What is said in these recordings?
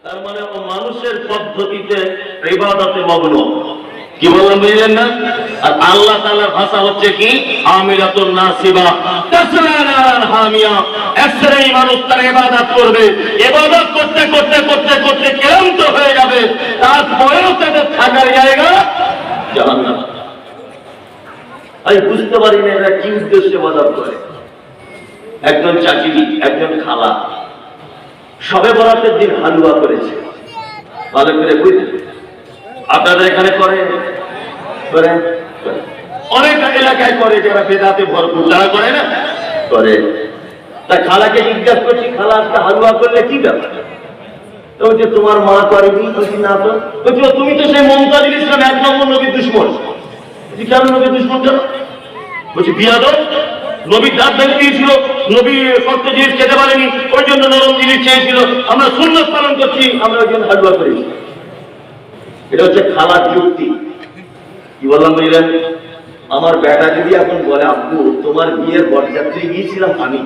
তার মানে ও মানুষের পদ্ধতিতে ইবাদতে মগ্ন। কি বললাম বুঝলেন না? আর আল্লাহ তাআলার ভাষা হচ্ছে কি আমিরাতুন নাসিবা তাসরানান হামিয়া। একসাথেই মানুষ তার ইবাদত করবে, ইবাদত করতে করতে করতে করতে ক্লান্ত হয়ে যাবে, তারপরেও তাদের থাকার জায়গা জাহান্নাম। আমি বুঝতে পারি না এরা কি উদ্দেশ্যে ইবাদত করে। একজন চাচিদি, একজন খালা সবে বরাতের দিন হালুয়া করেছে, ভালো করে বুঝলেন? আপনাদের এখানে করে অনেক এলাকায় করে, যারা বেদাতে ভরপুর তারা করে না, করে। তা খালাকে জিজ্ঞাসা করছি, খালা আজকে হালুয়া করলে কি ব্যাপার? তো যে তোমার মা করেনি। বলছি না তো। বলছি তুমি তো সেই মুমতাজুল ইসলাম 1 নম্বর নবীর দুশমন। বলছি কেন নবীর দুশমন কেন? বলছি বিয়াদব, নবীর দাঁত ভেঙে দিয়েছিল, নবী শক্ত জিনিস খেতে পারেনি, ওই জন্য নরম জিনিস চেয়েছিল, আমরা সুন্নাত পালন করছি, আমরা ওই জন্য হালুয়া করেছি। এটা হচ্ছে খালার যুক্তি। কি বললাম বুঝলেন? আমার বেটা যদি এখন বলে আব্বু তোমার বিয়ের বরযাত্রী গিয়েছিলাম আমি,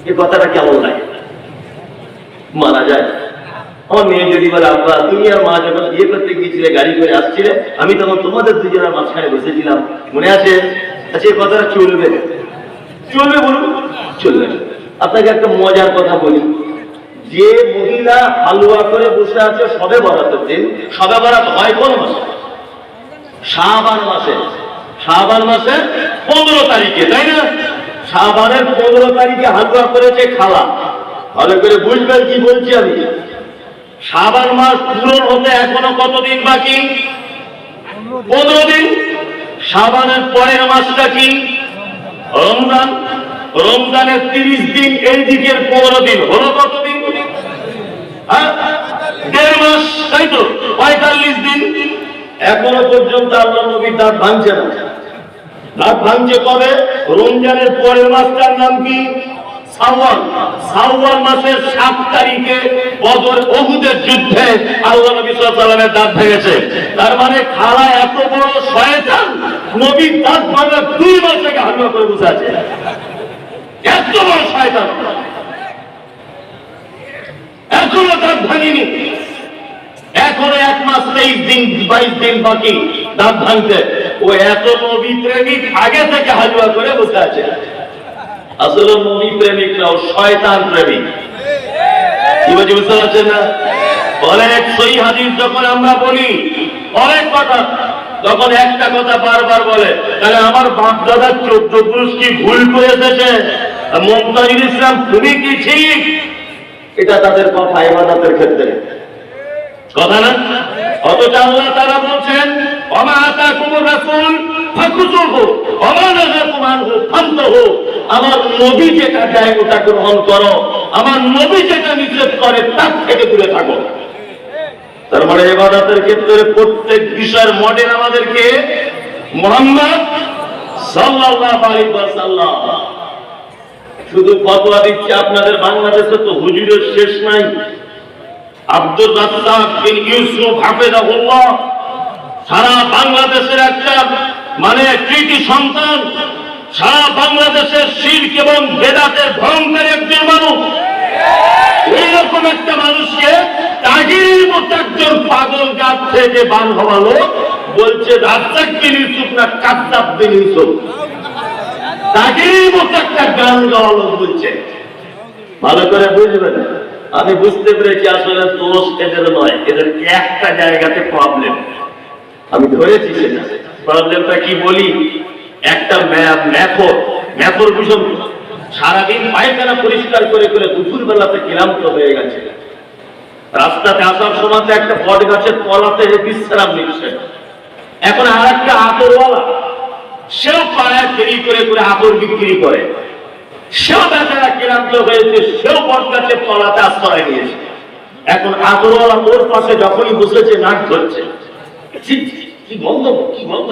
এই কথাটা কেমন লাগে? মানা যায়? আমার মেয়ে যদি বলে আব্বা তুমি আর মা যখন বিয়ে করতে গিয়েছিলে গাড়ি করে আসছিলে, আমি তখন তোমাদের দুজনের মাঝখানে বসেছিলাম, মনে আছে? আচ্ছা এই কথাটা চলবে? চলবে বলুন? চলবে। আপনাকে একটা মজার কথা বলি, যে মহিলা হালুয়া করে বসে আছে সবে বরাতের দিন, সবে বরাত হয় কোন মাসে? শাবান মাসে। শাবান মাসে 15 তারিখে, তাই না? শাবানের 15 তারিখে হালুয়া করেছে খালা। ভালো করে বুঝবেন কি বলছি আমি। শাবান মাস পূরণ হতে এখনো কতদিন বাকি? 15 দিন। শাবানের পরের মাসটা কি? রমজান। রমজানের 30 দিন, এই দিকের 15 দিন, হলো কতদিন? 1.5 মাস, তাই তো? 45 দিন। এখনো পর্যন্ত আল্লাহ নবীর দাঁত ভাঙছে না। দাঁত ভাঙছে কবে? রমজানের পরের মাসটার নাম কি? শাওয়াল। শাওয়াল মাসের 7 তারিখে বদর উহুদের যুদ্ধে আল্লাহ নবী সাল্লাল্লাহু আলাইহি ওয়াসাল্লামের দাঁত ভেঙেছে। তার মানে খালা এত বড় শয়তান, নবীর দাঁত ভাঙা 2 মাস আগে হালুয়া করে বসে আছে। এত বড় শয়তান, এখনো দাঁত ভাঙেনি। এখনো 1 মাস 23 দিন 22 দিন বাকি দাঁত ভাঙতে। ও এত নবী প্রেমিক আগে থেকে হালুয়া করে বসে আছে। আসলে নবী প্রেমিক না, ও শয়তান প্রেমিক। কি বলছি বুঝতে পারছেন না? অনেক সহি হাদিস যখন আমরা বলি, অনেক কথা, যখন একটা কথা বারবার বলে, তাহলে আমার বাপ দাদার 14 পুরুষ কি ভুল করে এসেছে? মুমতাজুল ইসলাম তুমি কি ঠিক? এটা তাদের কথা ইবাদতের ক্ষেত্রে, কথা না? অথচ আল্লাহ তাআলা বলছেন ওমা আতাকুমুর রাসূল ফাকুযুহু ওমা নাহাকুম আনহু ফানতাহু। আমার নবী যেটা দেয় ওটা গ্রহণ করো, আমার নবী যেটা নিষেধ করে তার থেকে দূরে থাকো। তার মানে ইবাদতের ক্ষেত্রে প্রত্যেক বিষয়ের মডেল আমাদেরকে মুহাম্মদ সাল্লাল্লাহু আলাইহি ওয়াসাল্লাম। শুধু ফতোয়া দিচ্ছে আপনাদের বাংলাদেশে তো হুজুরের শেষ নাই। আব্দুর রাজ্জাক বিন ইউসুফ হাফেজাহুল্লাহ সারা বাংলাদেশের একটা মানে কৃতি সন্তান, সারা বাংলাদেশের শিরক এবং বেদাতের ভয়ঙ্কর একজন মানুষ। এইরকম একটা মানুষকে তাগির মতো একজন পাগল গাছ থেকে বান হওয়ালো, বলছে রাজ্জাক বিন ইউসুফ না কাযযাব বিন ইউসুফ। তাগির মতো একটা গান গাওয়ালো বলছে। ভালো করে বুঝবেন, আমি বুঝতে পেরেছি আসলে দোষ এদের নয়, এদের একটা জায়গাতে প্রবলেম। আমি ধরেছি সেটা। প্রবলেমটা কি বলি? একটা ম্যাথর ভীষণ সারাদিন পায়খানা পরিষ্কার করে করে দুপুর বেলাতে ক্লান্ত হয়ে গেছে। রাস্তাতে আসার সময় একটা বট গাছের তলাতে বিশ্রাম নিচ্ছে। এখন আর একটা আতরওয়ালা, সেও পাড়ায় ফেরি করে করে আতর বিক্রি করে, সেও বেচারা ক্লান্ত হয়েছে, সেও বট গাছের তলাতে আশ্রয় নিয়েছে। এখন আতরওয়ালা ওর পাশে যখনই বসেছে নাক ধরছে, কি গন্ধ, কি গন্ধ।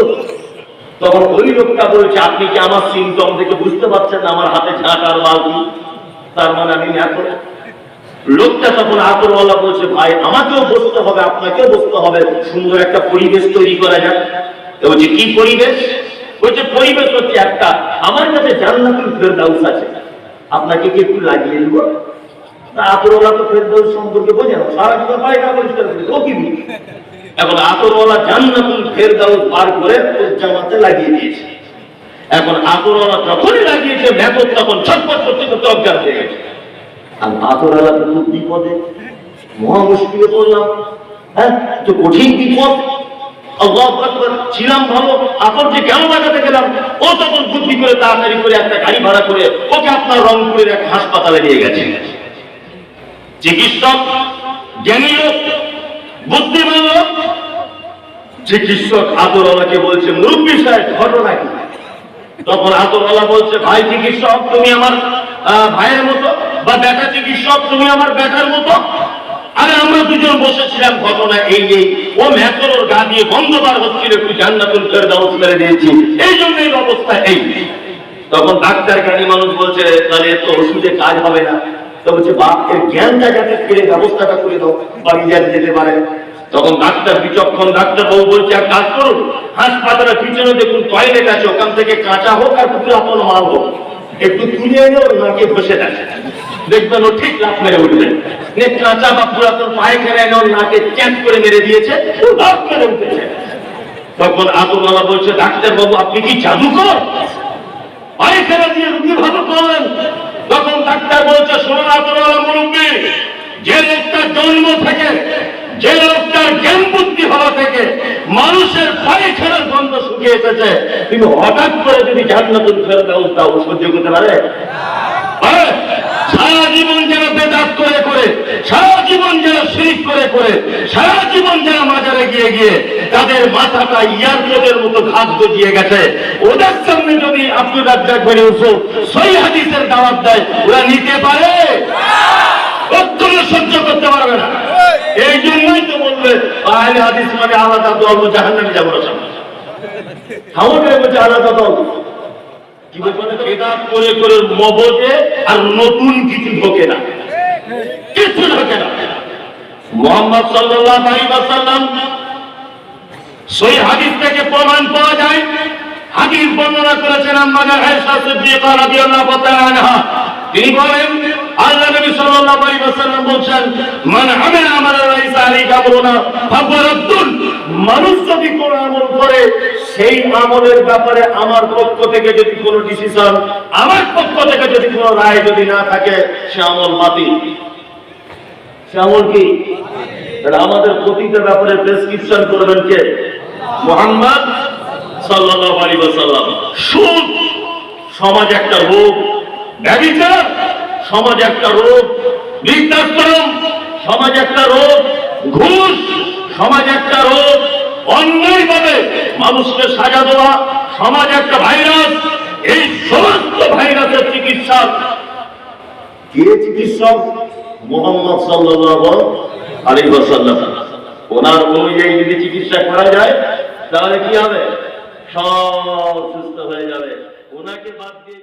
তখন ওই লোকটা বলছে আপনি কি আমার সিমটম থেকে বুঝতে পারছেন না আমার হাতে ঝাঁট আর বালতি? তার মানে আমি ম্যাথর। লোকটা তখন আতরওয়ালা বলছে ভাই আমাকেও বসতে হবে, আপনাকেও বসতে হবে, সুন্দর একটা পরিবেশ তৈরি করা যাক। বলছে কি পরিবেশ? বলছে পরিবেশ হচ্ছে একটা, আমার কাছে জান্নাতুল ফেরদাউস আছে, আপনাকে কি একটু লাগিয়ে দেব? আতরওয়ালা তো ফেরদৌস সম্পর্কে বোঝে না, সারা জীবন পায়খানা পরিষ্কার করে, ও কি বলি? এখন আতরওয়ালা জান্নাতুল ফেরদাউস বার করে ওর জামাতে লাগিয়ে দিয়েছে। এখন আতরওয়ালা যখনই লাগিয়েছে মেথর তখন ছটফট করতে করতে অজ্ঞান হয়ে গেছে। আর আতরওয়ালা তো খুব বিপদে, মহা মুশকিলে পড়লাম, হ্যাঁ তো কঠিন বিপদ। আল্লাহু আকবার, ছিলাম ভালো, আতর যে কেন লাগাতে গেলাম? ও তখন বুদ্ধি করে তাড়াতাড়ি করে একটা গাড়ি ভাড়া করে ওকে আপনার রংপুরের এক হাসপাতালে নিয়ে গেছে। চিকিৎসক জ্ঞানী লোক, বুদ্ধিমান লোক, চিকিৎসক আতরওয়ালাকে বলছে, মুরব্বী সাহেব ঘটনা কি? তখন আতরওয়ালা বলছে, ভাই চিকিৎসক তুমি আমার ভাইয়ের মতো, বা বেটা চিকিৎসক তুমি আমার বেটার মতো। আরে আমরা দুজন বসেছিলাম, ঘটনা এই এই, ও মেথর ওর গা দিয়ে গন্ধ বার হচ্ছিল, একটু জান্নাতুল ফেরদাউস মেরে দিয়েছি, এই জন্য এই অবস্থা এই। তখন ডাক্তার জ্ঞানী মানুষ বলছে, তাহলে তো ওষুধে কাজ হবে না। তো বলছে, বাপ এর জ্ঞানটা যাতে ফিরে ব্যবস্থাটা করে দাও, বাড়ি যেতে পারে। তখন ডাক্তার বিচক্ষণ ডাক্তার বাবু বলছে, এক কাজ করুন, হাসপাতালের পিছনে দেখুন টয়লেট আছে, ওখান থেকে কাঁচা হোক আর পুরাতন মাল হোক, একটু তুলে এনে ওর নাকে বসে থাকে, দেখবেন ও ঠিক লাফ মেরে উঠবেন। কাঁচা বা পুরাতন পায়খানা এনে ওর নাকে চ্যাপ করে মেরে দিয়েছে, ও লাফ মেরে উঠেছে। তখন আতরওয়ালা বলছে, ডাক্তার বাবু আপনি কি জাদুকর? পায়খানা দিয়ে রুগী ভালো করলেন? তখন ডাক্তার বলছে, শোনো আতরওয়ালা মুরব্বী, যে লোকটার জন্ম থেকে, যে লোকটার জ্ঞান বুদ্ধি হওয়া থেকে মানুষের পায়খানার গন্ধ শুকিয়ে এসেছে, তুমি হঠাৎ করে যদি জান্নাতুল ফেরদাউস দাও, সহ্য করতে পারে? সারা জীবন যারা বেদাত করে করে, সারা জীবন যারা শিরক করে করে, সারা জীবন যারা মাজারে গিয়ে গিয়ে তাদের মাথাটা ইয়ারকোটের মতো ঘাত গজিয়ে গেছে, ওদের সামনে যদি আব্দুর রাজ্জাক বলে ইউসুফ সহিহ হাদিসের দাওয়াত দেয়, ওরা নিতে পারে? কখনো সহ্য করতে পারবে না। এই জন্যই তো বলবে আহলে হাদিস মানে আলাদা দল, জাহান্নামে যাবো না, আমাকে বলছে আলাদা দল। কি বলছে? বেদাত করে করে মগজে আর নতুন কিছু ঢোকে না, কিছু ঢোকে না। মুহাম্মদ সাল্লাল্লাহু আলাইহি ওয়াসাল্লাম সহিহ হাদিস থেকে প্রমাণ পাওয়া যায়, হাদিস বর্ণনা করেছেন আম্মা আয়েশা সিদ্দিকা রাদিয়াল্লাহু তাআলা আনহা। তিনি বলেন, আল্লাহ নবী সাল্লাল্লাহু আলাইহি ওয়াসাল্লাম বলেন, মান আমিলা আমালা লাইসা আলাইহি আমরুনা ফাহুয়া রাদ্দুন। মানুষ যদি কোন আমল করে, সেই আমলের ব্যাপারে আমার পক্ষ থেকে যদি কোনো ডিসিশন, আমার পক্ষ থেকে যদি কোনো রায় যদি না থাকে, সে আমল বাতিল। সে আমল কি? তাহলে আমাদের প্রতিটা ব্যাপারে প্রেসক্রিপশন করবেন কে? মুহাম্মদ সাল্লাল্লাহু আলাইহি ওয়াসাল্লাম। সুদ সমাজ একটা রোগ, ব্যভিচার সমাজ একটা রোগ, বৃদ্ধাশ্রম সমাজ একটা রোগ, ঘুষ সমাজ একটা রোগ, অন্যায়ভাবে মানুষকে সাজা দেওয়া সমাজ একটা ভাইরাস। এই সমস্ত ভাইরাসের চিকিৎসক কে? চিকিৎসক মুহাম্মদ সাল্লাল্লাহু আলাইহি ওয়াসাল্লাম। ওনার অনুযায়ী যদি চিকিৎসা করা যায়, তাহলে কি হবে? সব সুস্থ হয়ে যাবে। ওনাকে বাদ দিয়ে